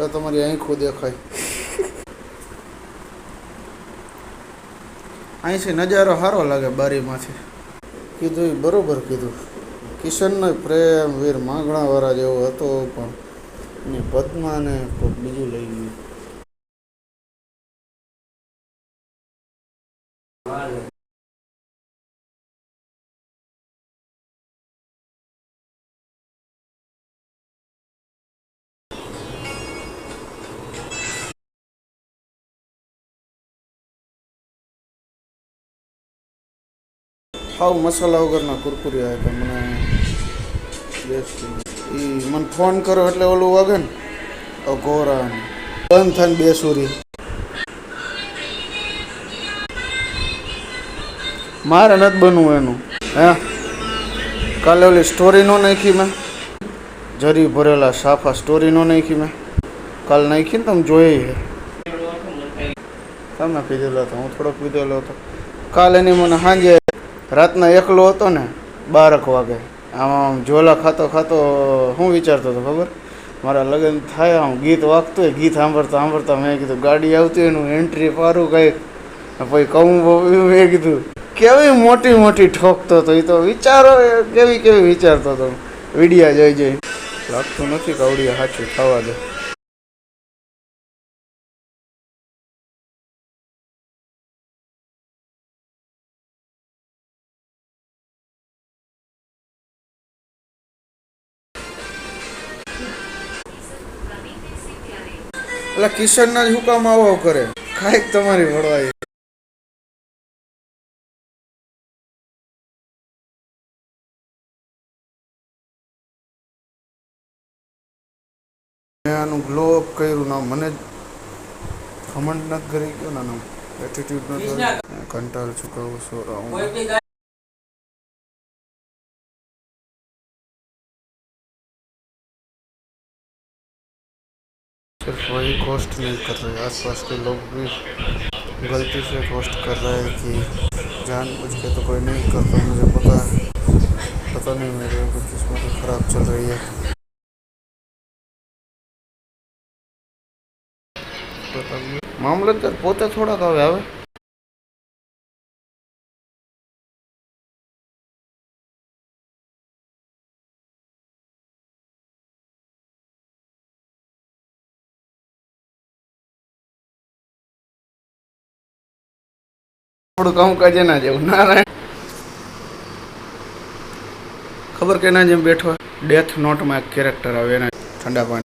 તમારી આંખો દેખાય. અહીંથી નજારો સારો લાગે બારીમાંથી. કીધું એ બરોબર કીધું. કિશનનો પ્રેમ વીર માંગણાવાળા જેવો હતો પણ એની પદ્માને કોઈક બીજું લઈ ગયું. હાવ મસાલા વગરના કુરકુરિયા હતા. મને એ મને ફોન કરો એટલે ઓલું વાગે ને અઘોરા બંધ થાય ને બેસુરી. મારે નથી બનવું એનું. હે કાલે ઓલી સ્ટોરી નો નાખી મેં, જરી ભરેલા સાફા સ્ટોરી નો નાખી મેં. કાલ નાખી ને તમે જોઈ છે. તમે પીધેલો હતો, હું થોડોક પીધેલો હતો. કાલ એની મને સાંજે રાતના એકલો હતો ને 12 વાગે આમ ઝોલા ખાતો ખાતો હું વિચારતો હતો ખબર, મારા લગ્ન થાય આમ ગીત વાગતું હોય, ગીત સાંભળતા સાંભળતા મેં કીધું ગાડી આવતી એનું એન્ટ્રી પારું કંઈક પછી કહું મેં કીધું કેવી મોટી મોટી ઠોકતો હતો. એ તો વિચારો કેવી કેવી વિચારતો હતો વિડીયા જોઈ જોઈ. લાગતું નથી કવડિયા સાચું થવા દે. એટલે કિશનના જ હુકામ આવો કરે કાંઈક તમારી વળવાય. મેં આનું ગ્લો અપ કર્યું ના, મને ઘમંડ નથી કરી ગયો ને આનું એટીટ્યુડ નથી. કંટાળ ચૂકવું સોરા હું सिर्फ वही कॉस्ट नहीं कर रहे, आसपास के लोग भी गलती से कॉस्ट कर रहे हैं कि जानबूझ के तो कोई नहीं करता. मुझे पता नहीं मेरे को किस्मत खराब चल रही है. मामलतदार पोते થોડાક આવે થોડું કહું કાજે ના જેવું ના ખબર કે ના જેમ બેઠો ડેથ નોટમાં એક કેરેક્ટર આવે એના ઠંડા પાણી